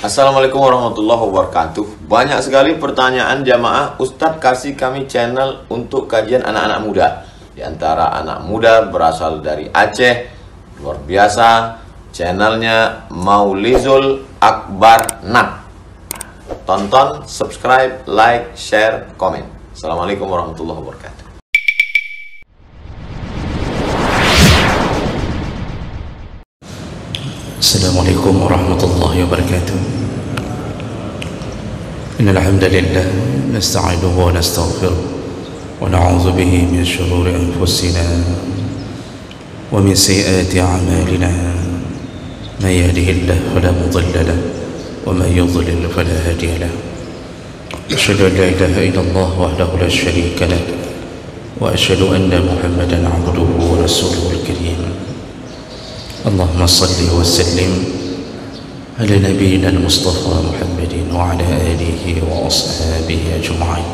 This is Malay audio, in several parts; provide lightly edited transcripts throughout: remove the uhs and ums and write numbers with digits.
Assalamualaikum warahmatullahi wabarakatuh. Banyak sekali pertanyaan jamaah, Ustadz kasih kami channel untuk kajian anak-anak muda. Di antara anak muda berasal dari Aceh, luar biasa, channelnya Maulizul Akbar Nak. Tonton, subscribe, like, share, komen. Assalamualaikum warahmatullahi wabarakatuh. Assalamualaikum warahmatullahi wabarakatuh. Innal hamdalillah nasta'inuhu wa nastaghfiruh wa na'udzu bihi min shururi anfusina wa min sayyiati a'malina. May yahdihillahu fala mudilla lahu wa may yudlil fala hadiya lahu. Asyhadu an la ilaha illallah wahdahu la syarika lahu wa asyhadu anna Muhammadan 'abduhu wa rasuluhul karim. Allahumma salli wa sallim ala nabiyyina al-Mustafa Muhammadin wa ala alihi wa ashabihi ajma'in.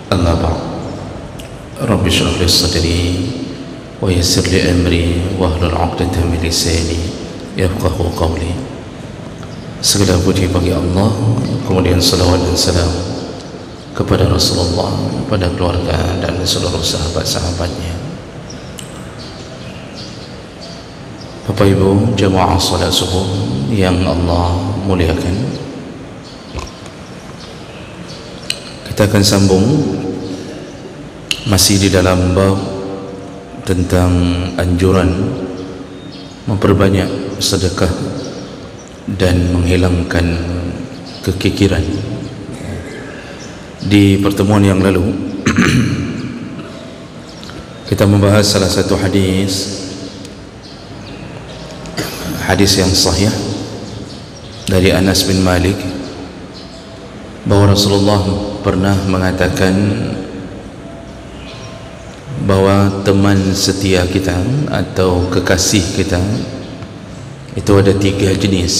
Amma ba'd. Rabbi shrah li sadri wa yassir li amri wahlul 'uqdatam min lisani yafqahu qawli. Segala puji bagi Allah, kemudian salawat dan salam kepada Rasulullah, pada keluarga dan seluruh sahabat-sahabatnya. Bapak Ibu jamaah salat subuh yang Allah muliakan, kita akan sambung masih di dalam bab tentang anjuran memperbanyak sedekah dan menghilangkan kekikiran. Di pertemuan yang lalu kita membahas salah satu hadis yang sahih dari Anas bin Malik, bahwa Rasulullah pernah mengatakan bahwa teman setia kita atau kekasih kita itu ada 3 jenis,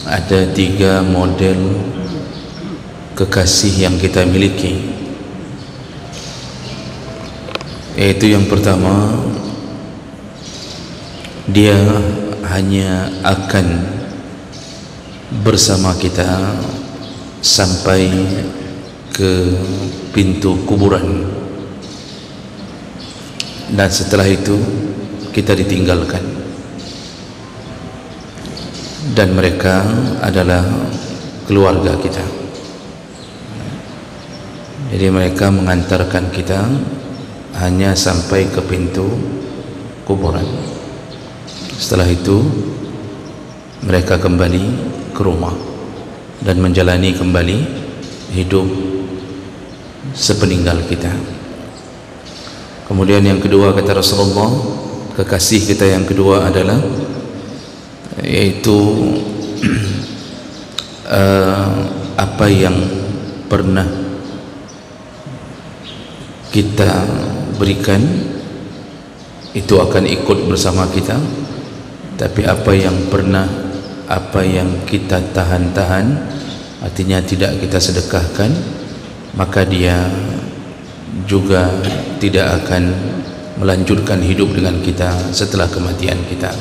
ada 3 model kekasih yang kita miliki. Yaitu yang pertama, dia hanya akan bersama kita sampai ke pintu kuburan, dan setelah itu kita ditinggalkan, dan mereka adalah keluarga kita. Jadi mereka mengantarkan kita hanya sampai ke pintu kuburan. Setelah itu mereka kembali ke rumah dan menjalani kembali hidup sepeninggal kita. Kemudian yang kedua, kata Rasulullah, kekasih kita yang kedua adalah yaitu apa yang pernah kita berikan itu akan ikut bersama kita, tapi apa yang kita tahan-tahan, artinya tidak kita sedekahkan, maka dia juga tidak akan melanjutkan hidup dengan kita setelah kematian kita.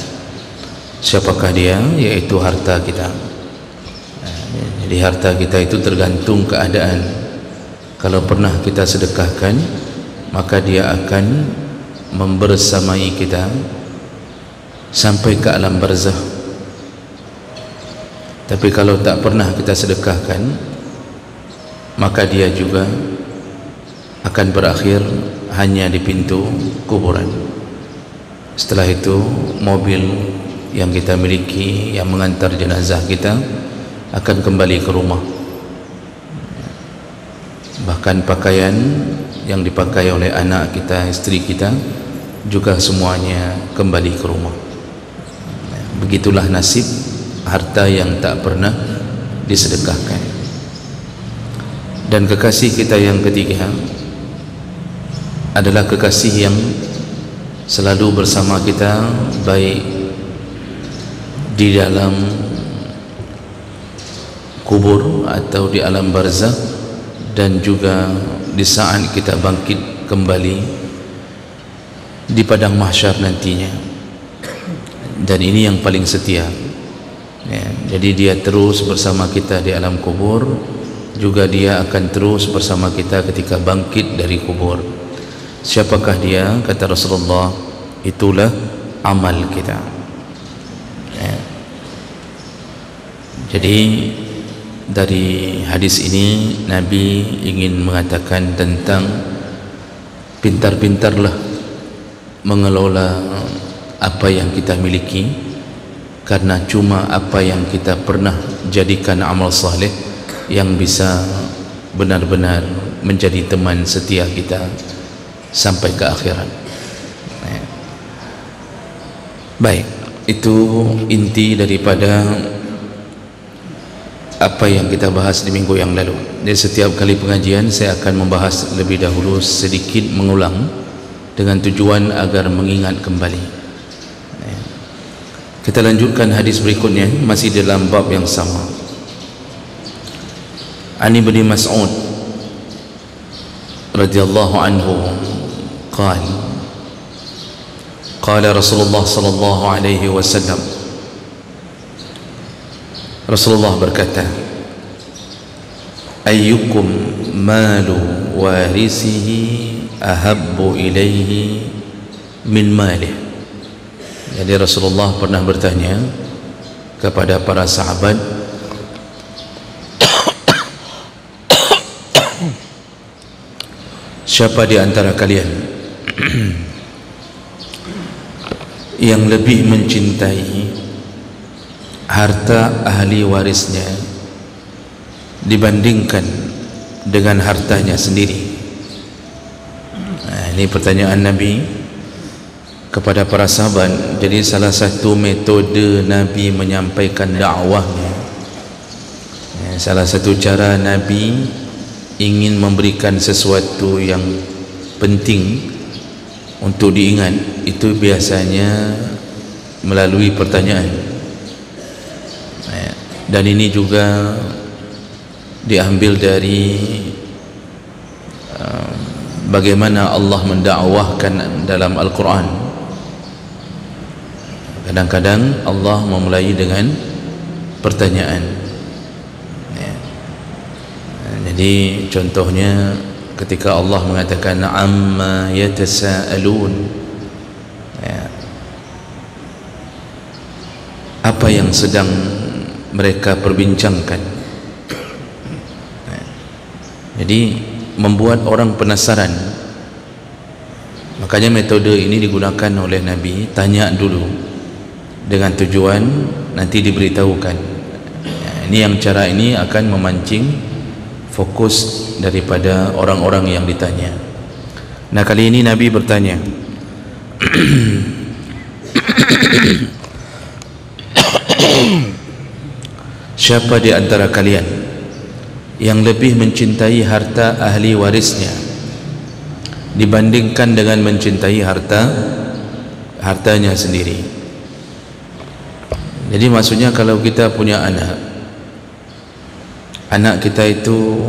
Siapakah dia? Yaitu harta kita. Jadi harta kita itu tergantung keadaan. Kalau pernah kita sedekahkan, maka dia akan membersamai kita sampai ke alam barzakh. Tapi kalau tak pernah kita sedekahkan, maka dia juga akan berakhir hanya di pintu kuburan. Setelah itu mobil yang kita miliki yang mengantar jenazah kita akan kembali ke rumah. Bahkan pakaian yang dipakai oleh anak kita, istri kita juga semuanya kembali ke rumah. Begitulah nasib harta yang tak pernah disedekahkan. Dan kekasih kita yang ketiga adalah kekasih yang selalu bersama kita, baik di dalam kubur atau di alam barzakh, dan juga di saat kita bangkit kembali di padang mahsyar nantinya. Dan ini yang paling setia ya. Jadi dia terus bersama kita di alam kubur, juga dia akan terus bersama kita ketika bangkit dari kubur. Siapakah dia? Kata Rasulullah, itulah amal kita. Jadi dari hadis ini Nabi ingin mengatakan tentang pintar-pintarlah mengelola apa yang kita miliki, karena cuma apa yang kita pernah jadikan amal saleh yang bisa benar-benar menjadi teman setia kita sampai ke akhirat. Baik, itu inti daripada apa yang kita bahas di minggu yang lalu. Jadi setiap kali pengajian saya akan membahas lebih dahulu sedikit, mengulang dengan tujuan agar mengingat kembali. Kita lanjutkan hadis berikutnya, masih dalam bab yang sama. Ani bin Mas'ud radhiyallahu anhu qala Rasulullah sallallahu alaihi wasallam, Rasulullah berkata, ayyukum malu warisihi ahabbu ilaihi min malih. Jadi Rasulullah pernah bertanya kepada para sahabat, siapa di antara kalian yang lebih mencintai harta ahli warisnya dibandingkan dengan hartanya sendiri? Nah, ini pertanyaan Nabi kepada para sahabat. Jadi salah satu metode Nabi menyampaikan dakwahnya, salah satu cara Nabi ingin memberikan sesuatu yang penting untuk diingat, itu biasanya melalui pertanyaan. Dan ini juga diambil dari bagaimana Allah mendakwahkan dalam Al-Quran. Kadang-kadang Allah memulai dengan pertanyaan. Jadi contohnya ketika Allah mengatakan amma yatasaalun, apa yang sedang mereka perbincangkan. Jadi membuat orang penasaran. Makanya metode ini digunakan oleh Nabi, tanya dulu dengan tujuan nanti diberitahukan. Ini yang cara ini akan memancing fokus daripada orang-orang yang ditanya. Nah, kali ini Nabi bertanya, siapa di antara kalian yang lebih mencintai harta ahli warisnya dibandingkan dengan mencintai hartanya sendiri? Jadi maksudnya kalau kita punya anak kita itu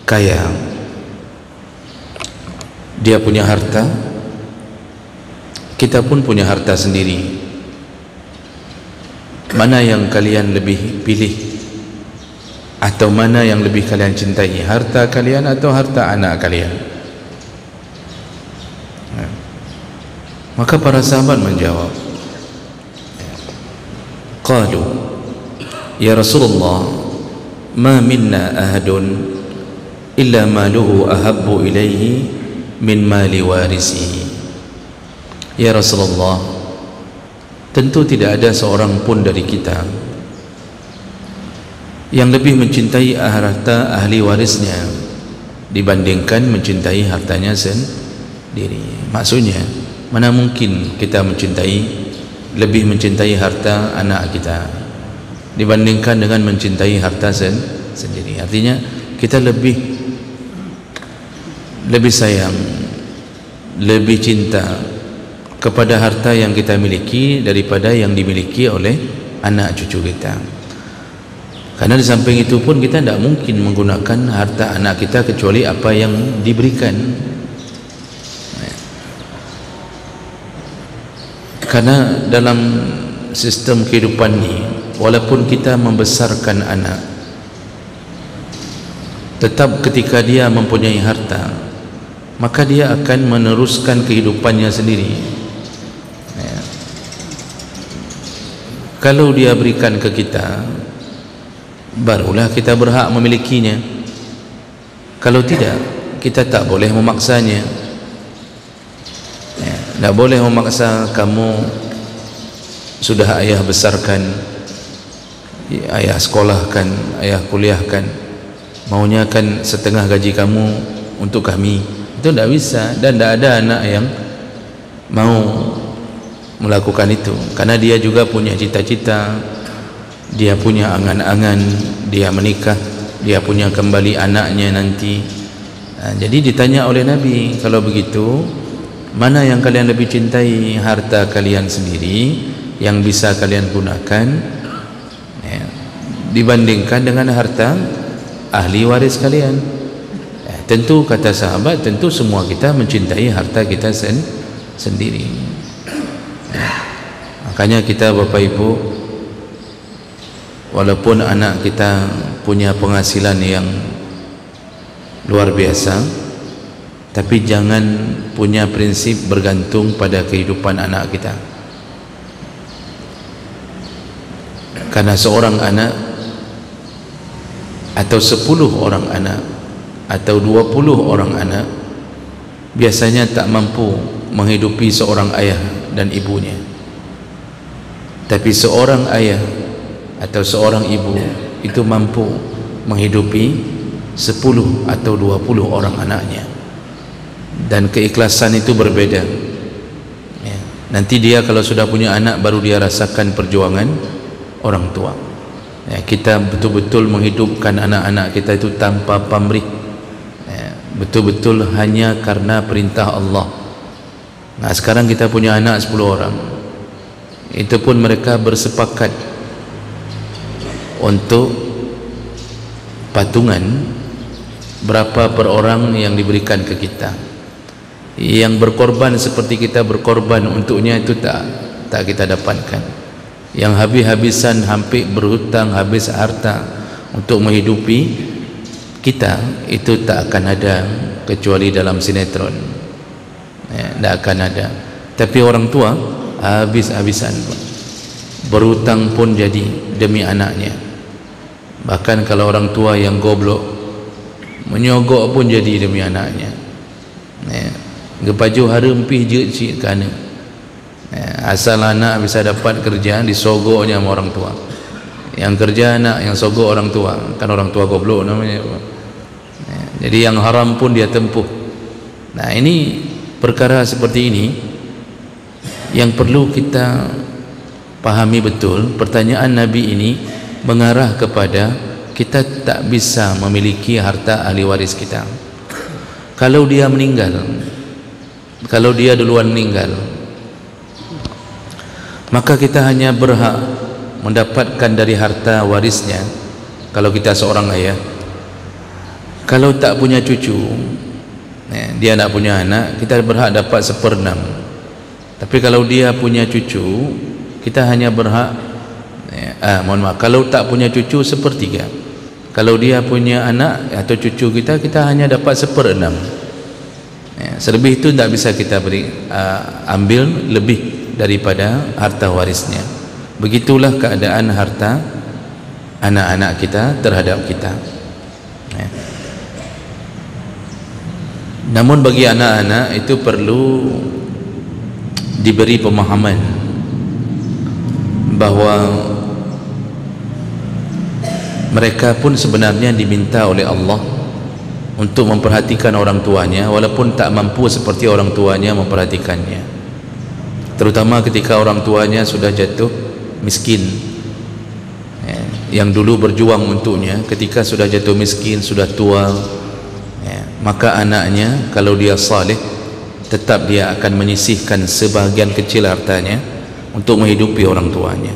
kaya, dia punya harta, kita pun punya harta sendiri, mana yang kalian lebih pilih? Atau mana yang lebih kalian cintai, harta kalian atau harta anak kalian? Maka para sahabat menjawab, qalu ya Rasulullah, ma minna ahadun illa maluhu ahabbu ilaihi min mali warisihi. Ya Rasulullah, tentu tidak ada seorang pun dari kita yang lebih mencintai harta ahli warisnya dibandingkan mencintai hartanya sendiri. Maksudnya, mana mungkin kita lebih mencintai harta anak kita dibandingkan dengan mencintai harta sendiri. Artinya kita lebih sayang, lebih cinta kepada harta yang kita miliki daripada yang dimiliki oleh anak cucu kita. Karena di samping itu pun kita tidak mungkin menggunakan harta anak kita kecuali apa yang diberikan. Karena dalam sistem kehidupan ini walaupun kita membesarkan anak, tetap ketika dia mempunyai harta, maka dia akan meneruskan kehidupannya sendiri. Ya. Kalau dia berikan ke kita, barulah kita berhak memilikinya. Kalau tidak, kita tak boleh memaksanya. Ya. Tak boleh memaksa. Kamu sudah ayah besarkan, ayah sekolahkan, ayah kuliahkan, maunya kan setengah gaji kamu untuk kami. Itu tidak bisa, dan tidak ada anak yang mau melakukan itu, karena dia juga punya cita-cita, dia punya angan-angan, dia menikah, dia punya kembali anaknya nanti. Jadi ditanya oleh Nabi, kalau begitu mana yang kalian lebih cintai, harta kalian sendiri yang bisa kalian gunakan, ya, dibandingkan dengan harta ahli waris kalian? Tentu kata sahabat, tentu semua kita mencintai harta kita sendiri. Makanya kita Bapak Ibu, walaupun anak kita punya penghasilan yang luar biasa, tapi jangan punya prinsip bergantung pada kehidupan anak kita. Karena seorang anak atau 10 orang anak atau 20 orang anak biasanya tak mampu menghidupi seorang ayah dan ibunya. Tapi seorang ayah atau seorang ibu itu mampu menghidupi 10 atau 20 orang anaknya, dan keikhlasan itu berbeda. Ya. Nanti dia kalau sudah punya anak, baru dia rasakan perjuangan orang tua. Ya, kita betul-betul menghidupkan anak-anak kita itu tanpa pamrih, ya, betul-betul hanya karena perintah Allah. Nah, sekarang kita punya anak 10 orang, itu pun mereka bersepakat untuk patungan berapa per orang yang diberikan ke kita. Yang berkorban seperti kita berkorban untuknya itu tak kita dapatkan. Yang habis-habisan, hampir berhutang, habis harta untuk menghidupi kita, itu tak akan ada kecuali dalam sinetron. Ya, tak akan ada. Tapi orang tua habis-habisan, berhutang pun jadi demi anaknya. Bahkan kalau orang tua yang goblok, menyogok pun jadi demi anaknya. Ya, gebaju harumpih je cik kana. Ya, asal anak bisa dapat kerja, disogoknya sama orang tua. Yang kerja anak, yang sogok orang tua, kan orang tua goblok namanya. Ya, jadi yang haram pun dia tempuh. Nah, ini perkara seperti ini yang perlu kita pahami betul. Pertanyaan Nabi ini mengarah kepada kita tak bisa memiliki harta ahli waris kita. Kalau dia meninggal, kalau dia duluan meninggal, maka kita hanya berhak mendapatkan dari harta warisnya. Kalau kita seorang ayah, kalau tak punya cucu, dia tak punya anak, kita berhak dapat 1/6. Tapi kalau dia punya cucu, kita hanya berhak, mohon maaf, kalau tak punya cucu 1/3. Kalau dia punya anak atau cucu kita, kita hanya dapat 1/6. Selebih itu tak bisa kita beri, ambil lebih daripada harta warisnya. Begitulah keadaan harta anak-anak kita terhadap kita. Namun bagi anak-anak itu perlu diberi pemahaman bahwa mereka pun sebenarnya diminta oleh Allah untuk memperhatikan orang tuanya, walaupun tak mampu seperti orang tuanya memperhatikannya. Terutama ketika orang tuanya sudah jatuh miskin, ya, yang dulu berjuang untuknya, ketika sudah jatuh miskin, sudah tua, ya, maka anaknya kalau dia saleh, tetap dia akan menyisihkan sebahagian kecil hartanya untuk menghidupi orang tuanya.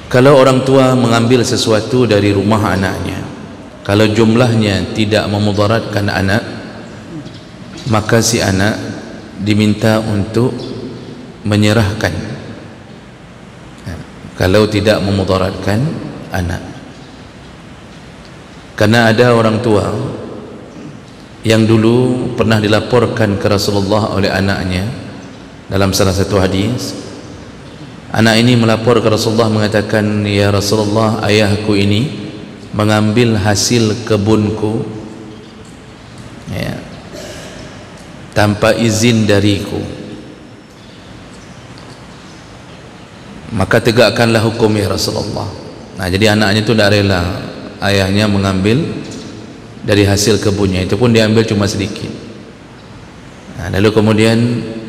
Kalau orang tua mengambil sesuatu dari rumah anaknya, kalau jumlahnya tidak memudaratkan anak, maka si anak diminta untuk menyerahkan kalau tidak memudaratkan anak. Karena ada orang tua yang dulu pernah dilaporkan ke Rasulullah oleh anaknya dalam salah satu hadis. Anak ini melapor ke Rasulullah mengatakan, ya Rasulullah, ayahku ini mengambil hasil kebunku ya, tanpa izin dariku, maka tegakkanlah hukum ya Rasulullah. Nah, jadi anaknya itu tidak rela ayahnya mengambil dari hasil kebunnya, itu pun diambil cuma sedikit. Nah, lalu kemudian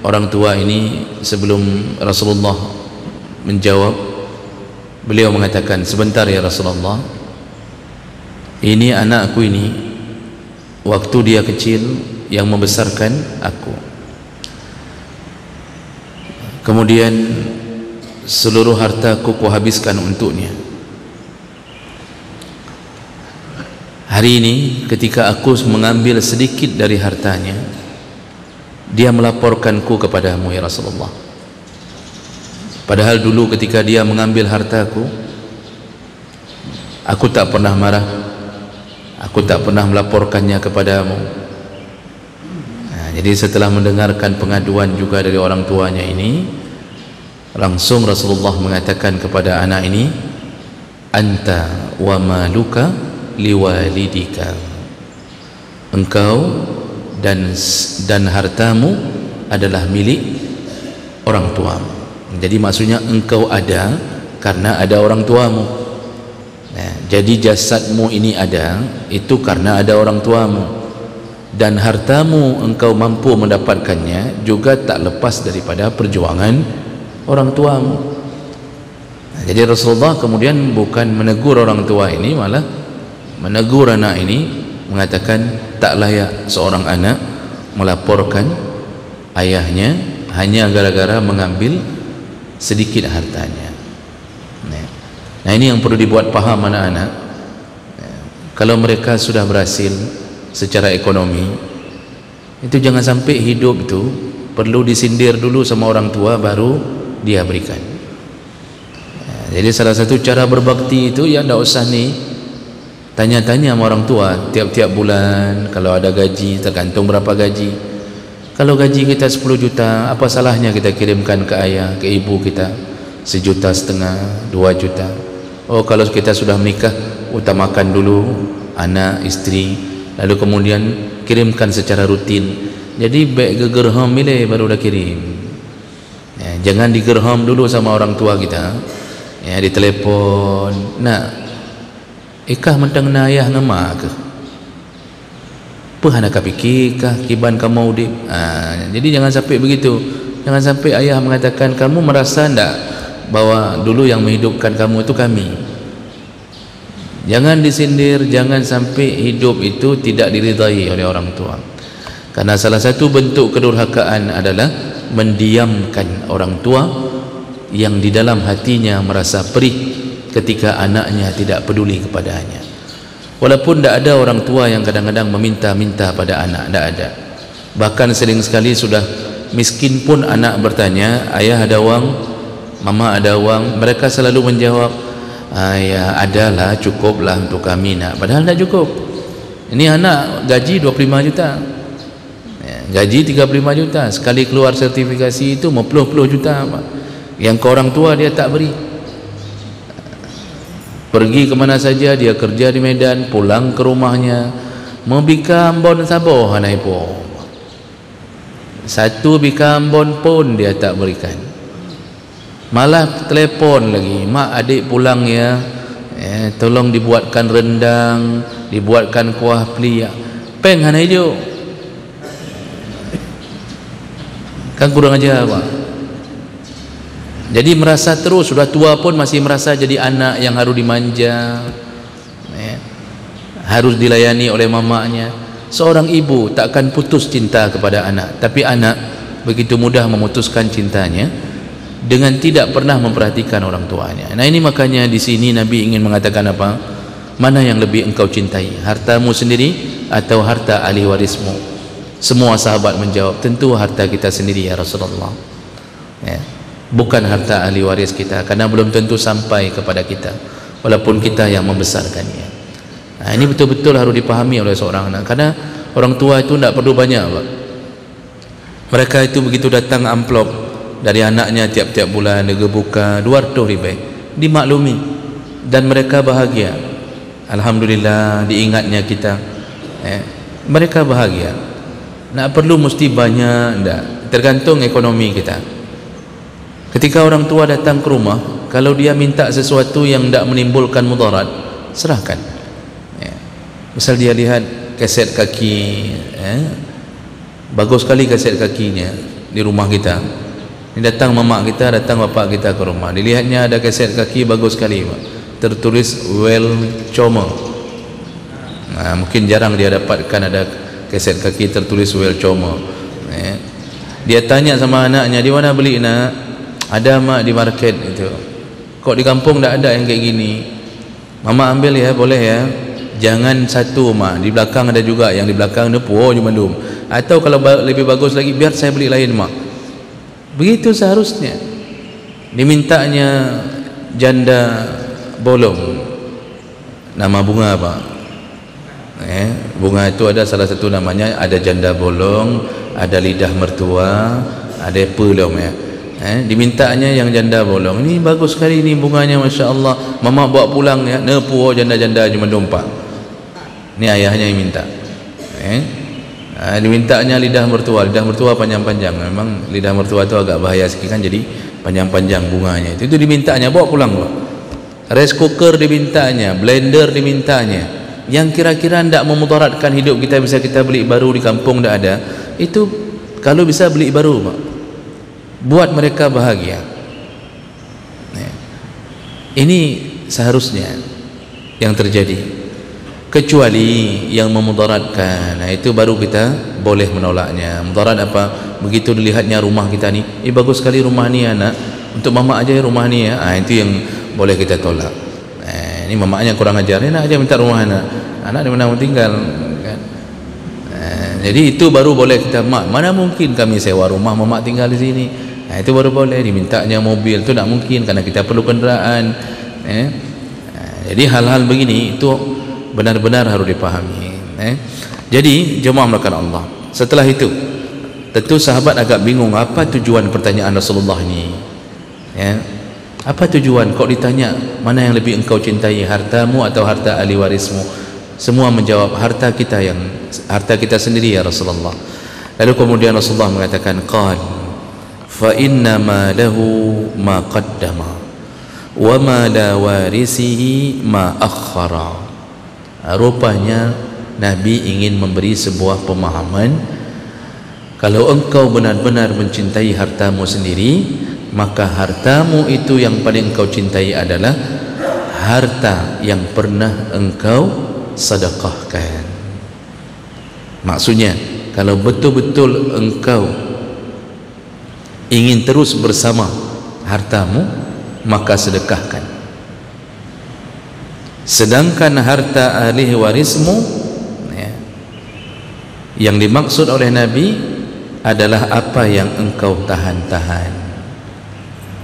orang tua ini sebelum Rasulullah menjawab, beliau mengatakan, sebentar ya Rasulullah, ini anakku ini waktu dia kecil yang membesarkan aku, kemudian seluruh hartaku kuhabiskan untuknya. Hari ini ketika aku mengambil sedikit dari hartanya, dia melaporkanku kepadamu ya Rasulullah. Padahal dulu ketika dia mengambil hartaku, aku tak pernah marah, aku tak pernah melaporkannya kepadamu. Nah, jadi setelah mendengarkan pengaduan juga dari orang tuanya ini, langsung Rasulullah mengatakan kepada anak ini, anta wa maluka liwalidika, engkau dan hartamu adalah milik orang tuamu. Jadi maksudnya engkau ada karena ada orang tuamu. Nah, jadi jasadmu ini ada itu karena ada orang tuamu, dan hartamu engkau mampu mendapatkannya juga tak lepas daripada perjuangan orang tuamu. Nah, jadi Rasulullah kemudian bukan menegur orang tua ini, malah menegur anak ini, mengatakan tak layak seorang anak melaporkan ayahnya hanya gara-gara mengambil sedikit hartanya. Nah, ini yang perlu dibuat paham anak-anak. Kalau mereka sudah berhasil secara ekonomi, itu jangan sampai hidup itu perlu disindir dulu sama orang tua baru dia berikan. Jadi salah satu cara berbakti itu ya tidak usah nih tanya-tanya sama orang tua tiap-tiap bulan. Kalau ada gaji, tergantung berapa gaji. Kalau gaji kita 10 juta, apa salahnya kita kirimkan ke ayah, ke ibu kita 1,5 juta, 2 juta. Oh, kalau kita sudah menikah, utamakan dulu anak, istri, lalu kemudian kirimkan secara rutin. Jadi baik gegerham milih baru dah kirim ya, jangan digerham dulu sama orang tua kita ya, ditelepon, nak ikah mentang na ayah nama ke pahana ka pikir kah kiban kamu udip. Jadi jangan sampai begitu. Jangan sampai ayah mengatakan, kamu merasa enggak bahwa dulu yang menghidupkan kamu itu kami. Jangan disindir, jangan sampai hidup itu tidak diridai oleh orang tua. Karena salah satu bentuk kedurhakaan adalah mendiamkan orang tua yang di dalam hatinya merasa perih ketika anaknya tidak peduli kepadanya. Walaupun tidak ada orang tua yang kadang-kadang meminta-minta pada anak, tidak ada. Bahkan sering sekali sudah miskin pun anak bertanya, ayah ada wang, mama ada wang, mereka selalu menjawab, ya adalah, cukuplah untuk kami nak. Padahal tidak cukup. Ini anak gaji 25 juta ya, gaji 35 juta, sekali keluar sertifikasi itu 50 juta, yang ke orang tua dia tak beri. Pergi kemana saja, dia kerja di Medan, pulang ke rumahnya membika ambon saboh hanai po, 1 bika ambon pun dia tak berikan. Malah telepon lagi, mak adik pulang ya, tolong dibuatkan rendang, dibuatkan kuah pelia, peng hanai jo, kan kurang aja pak. Jadi merasa terus sudah tua pun masih merasa jadi anak yang harus dimanja ya, harus dilayani oleh mamanya. Seorang ibu takkan putus cinta kepada anak, tapi anak begitu mudah memutuskan cintanya dengan tidak pernah memperhatikan orang tuanya. Nah, ini makanya di sini Nabi ingin mengatakan apa? Mana yang lebih engkau cintai, hartamu sendiri atau harta ahli warismu? Semua sahabat menjawab, tentu harta kita sendiri ya Rasulullah ya. bukan harta ahli waris kita, karena belum tentu sampai kepada kita walaupun kita yang membesarkannya. Nah, ini betul-betul harus dipahami oleh seorang anak, karena orang tua itu tidak perlu banyak, Pak. Mereka itu begitu datang amplop dari anaknya tiap-tiap bulan, dia buka 200 ribu, dimaklumi, dan mereka bahagia. Alhamdulillah diingatnya kita, mereka bahagia. Nak perlu mesti banyak, tidak, tergantung ekonomi kita. Ketika orang tua datang ke rumah, kalau dia minta sesuatu yang tidak menimbulkan mudarat, serahkan. Misal dia lihat kaset kaki, bagus sekali kaset kakinya di rumah kita. Ini datang mamak kita, datang bapak kita ke rumah, dilihatnya ada kaset kaki bagus sekali, Pak, tertulis well choma. Nah, mungkin jarang dia dapatkan ada kaset kaki tertulis well choma. Dia tanya sama anaknya, di mana beli nak? Ada mak di market itu. Kok di kampung tak ada yang kayak gini? Mama ambil ya, boleh ya. Jangan satu, mak, di belakang ada juga, yang di belakang ni puo cuma dum. Atau kalau lebih bagus lagi, biar saya beli lain, mak. Begitu seharusnya. Dimintanya janda bolong, nama bunga apa? Bunga itu ada salah satu namanya, ada janda bolong, ada lidah mertua, ada pelom ya. Dimintanya yang janda bolong. Ini bagus sekali ini bunganya, masya Allah. Mama bawa pulang ya, nepu janda-janda cuma dompak. Ini ayahnya yang minta. Dimintanya lidah mertua. Lidah mertua panjang-panjang. Memang lidah mertua itu agak bahaya sikit kan, jadi panjang-panjang bunganya. Itu dimintanya, bawa pulang, Pak. Rice cooker dimintanya, blender dimintanya. Yang kira-kira tidak memudaratkan hidup kita, bisa kita beli baru, di kampung tidak ada. Itu kalau bisa beli baru, Pak. Buat mereka bahagia. Ini seharusnya yang terjadi. Kecuali yang memudaratkan, nah itu baru kita boleh menolaknya. Mudarat apa? Begitu dilihatnya rumah kita ni, bagus sekali rumah ni anak, untuk mama aja rumah ni ya. Itu yang boleh kita tolak. Ini mamaknya kurang ajar, nak aja minta rumah anak. Anak di mana mau tinggal kan? Jadi itu baru boleh kita, mak, mana mungkin kami sewa rumah, mamak tinggal di sini. Itu baru boleh. Dimintanya mobil itu tak mungkin, karena kita perlu kenderaan. Jadi hal-hal begini itu benar-benar harus dipahami. Jadi jemaah melakukan Allah. Setelah itu tentu sahabat agak bingung, apa tujuan pertanyaan Rasulullah ini. Apa tujuan? Kok ditanya mana yang lebih engkau cintai, hartamu atau harta ahli warismu? Semua menjawab harta kita sendiri ya Rasulullah. Lalu kemudian Rasulullah mengatakan, qal fa inna ma lahu ma qaddama wa ma la warisihi ma akhara. Rupanya Nabi ingin memberi sebuah pemahaman, kalau engkau benar-benar mencintai hartamu sendiri, maka hartamu itu yang paling engkau cintai adalah harta yang pernah engkau sedekahkan. Maksudnya, kalau betul-betul engkau ingin terus bersama hartamu, maka sedekahkan. Sedangkan harta ahli warismu, yang dimaksud oleh Nabi adalah apa yang engkau tahan-tahan.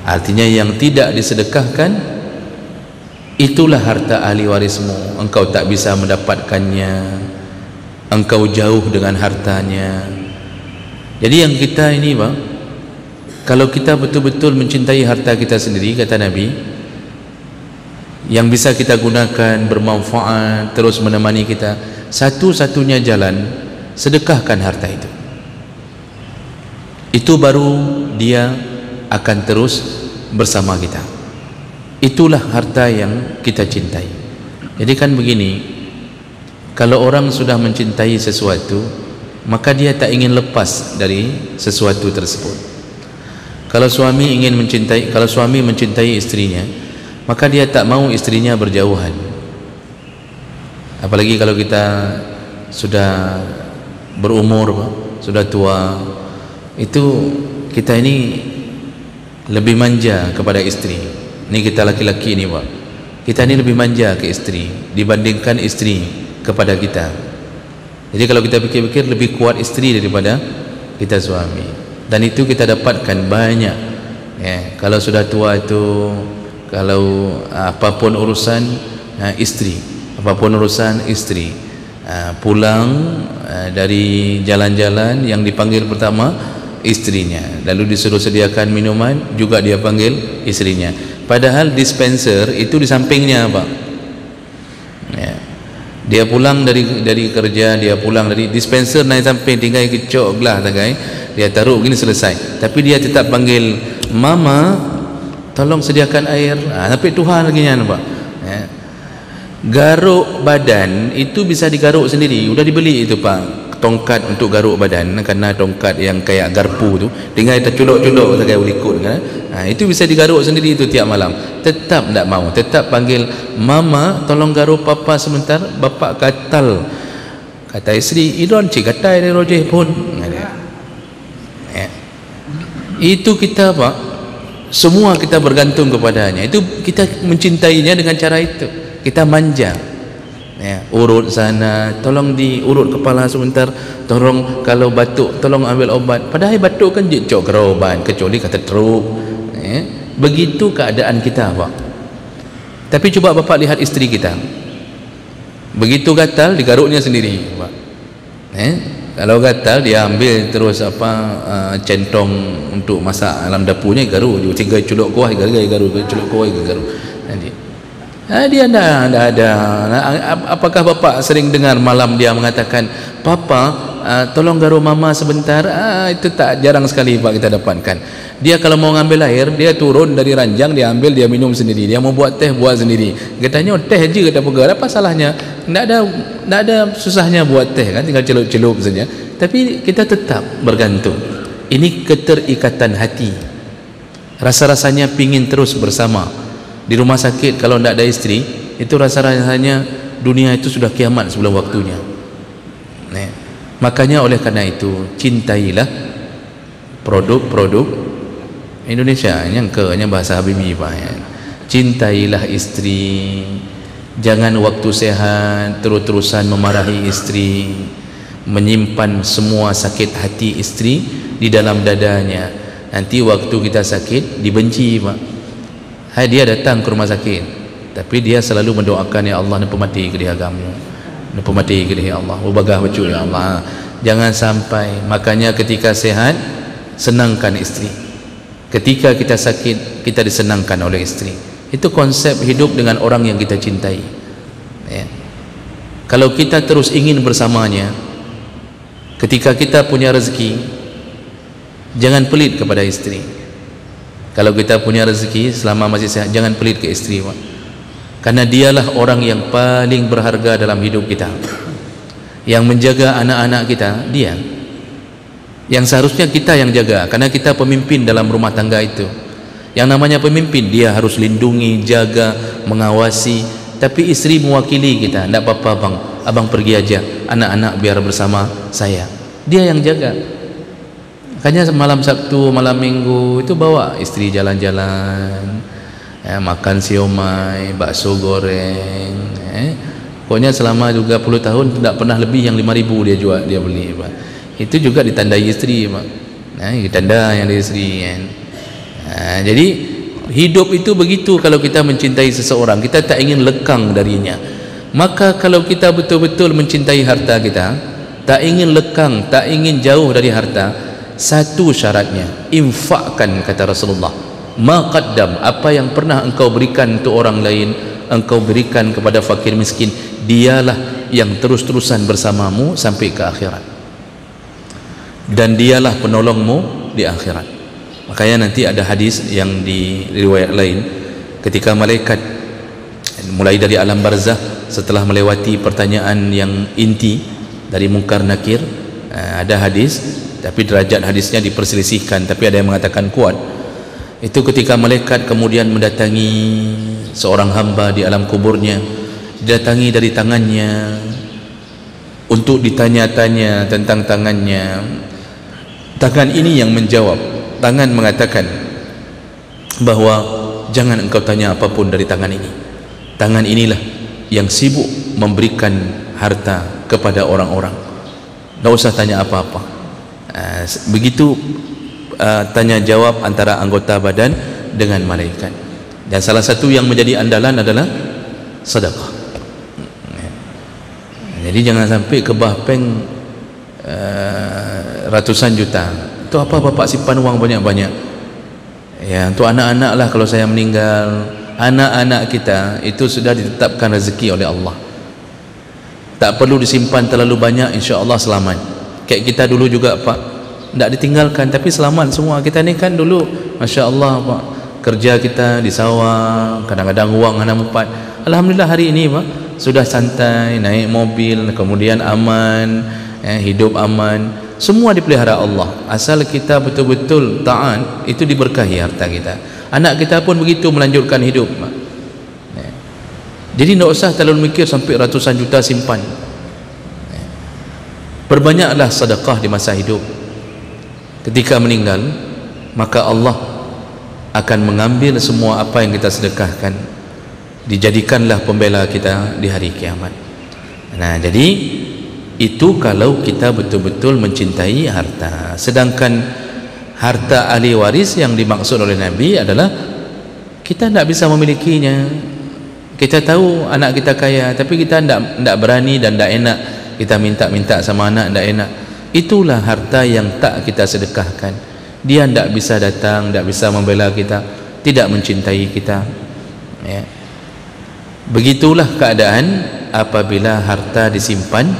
Artinya yang tidak disedekahkan, itulah harta ahli warismu. Engkau tak bisa mendapatkannya, engkau jauh dengan hartanya. Jadi yang kita ini, Bang, kalau kita betul-betul mencintai harta kita sendiri, kata Nabi, yang bisa kita gunakan, bermanfaat, terus menemani kita, satu-satunya jalan, sedekahkan harta itu. Itu baru dia akan terus bersama kita. Itulah harta yang kita cintai. Jadi kan begini, kalau orang sudah mencintai sesuatu, maka dia tak ingin lepas dari sesuatu tersebut. Kalau suami mencintai istrinya, maka dia tak mau istrinya berjauhan. Apalagi kalau kita sudah berumur, sudah tua, itu kita ini lebih manja kepada istri. Ini kita laki-laki ini, Pak, kita ini lebih manja ke istri dibandingkan istri kepada kita. Jadi kalau kita pikir-pikir, lebih kuat istri daripada kita suami. Dan itu kita dapatkan banyak Ya, kalau sudah tua itu, kalau apapun urusan istri, apapun urusan istri, pulang dari jalan-jalan yang dipanggil pertama istrinya, lalu disuruh sediakan minuman juga dia panggil istrinya, padahal dispenser itu di sampingnya Pak. Ya. Dia pulang dari kerja, dia pulang dari dispenser naik samping, tinggal kecok gelas tagai, dia taruh gini selesai, tapi dia tetap panggil mama, tolong sediakan air. Tapi Tuhan lagi nya Pak. Ya. Garuk badan itu bisa digaruk sendiri, udah dibeli itu Pak, tongkat untuk garuk badan, karena tongkat yang kayak garpu tu tinggal kita culuk-culuk sebagai ulikut kan. Itu bisa digaruk sendiri itu tiap malam. Tetap tak mau, tetap panggil mama, tolong garuk papa sebentar, bapak katal. Kata isteri, idon cik katai dari rojeh pun. Itu kita Pak, semua kita bergantung kepadanya. Itu kita mencintainya dengan cara itu, kita manja. Ya, urut sana, tolong diurut kepala sebentar, tolong kalau batuk tolong ambil obat, padahal batuk kan cok keroban, kecuali kata teruk. Ya, begitu keadaan kita Pak. Tapi coba Bapak lihat istri kita, begitu gatal digaruknya sendiri Pak. Kalau gatal dia ambil terus centong untuk masak dalam dapurnya, garuk, tiga culuk kuah, garuk, culuk kuah, garuk. Dia tidak ada. Apakah Bapak sering dengar malam dia mengatakan, Papa tolong garuk mama sebentar? Itu tak jarang sekali Pak kita dapatkan. Dia kalau mau ngambil air, dia turun dari ranjang, dia ambil, dia minum sendiri. Dia mau buat teh, buat sendiri. Katanya teh je, kata pegar, apa salahnya? Tidak ada susahnya buat teh kan, tinggal celup-celup saja. Tapi kita tetap bergantung. Ini keterikatan hati, rasa-rasanya pingin terus bersama. Di rumah sakit kalau tidak ada istri, itu rasa-rasanya dunia itu sudah kiamat sebelum waktunya. Makanya oleh karena itu, cintailah produk-produk Indonesia, yang bahasa Habibie Pak. Cintailah istri, jangan waktu sehat terus-terusan memarahi istri, menyimpan semua sakit hati istri di dalam dadanya. Nanti waktu kita sakit dibenci Pak. Dia datang ke rumah sakit, tapi dia selalu mendoakan, ya Allah nampu mati ke dia kamu, nampu mati ke dia Allah, ubagah baju ya Allah. Jangan sampai. Makanya ketika sehat senangkan istri, ketika kita sakit kita disenangkan oleh istri. Itu konsep hidup dengan orang yang kita cintai. Ya. Kalau kita terus ingin bersamanya, ketika kita punya rezeki, jangan pelit kepada istri. Kalau kita punya rezeki selama masih sehat, jangan pelit ke istri Pak. Karena dialah orang yang paling berharga dalam hidup kita. Yang menjaga anak-anak kita, dia. Yang seharusnya kita yang jaga, karena kita pemimpin dalam rumah tangga itu. Yang namanya pemimpin, dia harus lindungi, jaga, mengawasi. Tapi istri mewakili kita, tidak apa-apa bang, abang pergi aja, anak-anak biar bersama saya. Dia yang jaga. Makanya malam Sabtu, malam Minggu itu bawa istri jalan-jalan, makan siomay, bakso goreng. Pokoknya selama juga 10 tahun tidak pernah lebih yang 5.000 dia jual, dia beli Pak. Itu juga ditandai istri Pak. Ditanda yang dari istri kan. Jadi hidup itu begitu. Kalau kita mencintai seseorang, kita tak ingin lekang darinya. Maka kalau kita betul-betul mencintai harta kita, tak ingin lekang, tak ingin jauh dari harta, satu syaratnya, infakkan, kata Rasulullah, ma qaddam, apa yang pernah engkau berikan untuk orang lain, engkau berikan kepada fakir miskin, dialah yang terus-terusan bersamamu sampai ke akhirat, dan dialah penolongmu di akhirat. Makanya nanti ada hadis yang di riwayat lain, ketika malaikat mulai dari alam barzah, setelah melewati pertanyaan yang inti dari Munkar Nakir, ada hadis, tapi derajat hadisnya diperselisihkan, tapi ada yang mengatakan kuat. Itu ketika malaikat kemudian mendatangi seorang hamba di alam kuburnya, didatangi dari tangannya untuk ditanya-tanya tentang tangannya. Tangan ini yang menjawab. Tangan mengatakan bahwa jangan engkau tanya apapun dari tangan ini. Tangan inilah yang sibuk memberikan harta kepada orang-orang. Tidak usah tanya apa-apa. Begitu tanya jawab antara anggota badan dengan malaikat. Dan salah satu yang menjadi andalan adalah sedekah. Jadi jangan sampai kebah peng ratusan juta. Itu apa bapak simpan uang banyak-banyak? Ya, untuk anak-anak lah. Kalau saya meninggal, anak-anak kita itu sudah ditetapkan rezeki oleh Allah. Tak perlu disimpan terlalu banyak, insya Allah selamat. Kayak kita dulu juga Pak, tidak ditinggalkan tapi selamat semua. Kita ni kan dulu, masya Allah Pak, kerja kita di sawah, kadang-kadang uang anak empat. Alhamdulillah hari ini Pak sudah santai, naik mobil, kemudian aman, hidup aman, semua dipelihara Allah. Asal kita betul-betul taat, itu diberkahi harta kita. Anak kita pun begitu melanjutkan hidup Pak. Jadi tidak usah terlalu mikir sampai ratusan juta simpan. Perbanyaklah sedekah di masa hidup. Ketika meninggal, maka Allah akan mengambil semua apa yang kita sedekahkan, dijadikanlah pembela kita di hari kiamat. Nah, jadi itu kalau kita betul-betul mencintai harta. Sedangkan harta ahli waris yang dimaksud oleh Nabi adalah kita tidak bisa memilikinya. Kita tahu anak kita kaya, tapi kita tidak berani dan tidak enak kita minta-minta sama anak, tidak enak. Itulah harta yang tak kita sedekahkan. Dia tidak bisa datang, tidak bisa membela kita, tidak mencintai kita, ya. Begitulah keadaan apabila harta disimpan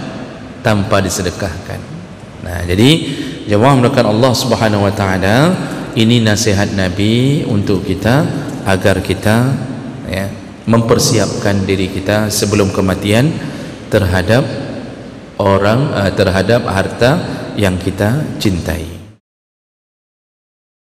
tanpa disedekahkan. Nah, jadi jemaah mulakan Allah Subhanahu wa taala, ini nasihat Nabi untuk kita agar kita, ya, mempersiapkan diri kita sebelum kematian terhadap orang, terhadap harta yang kita cintai.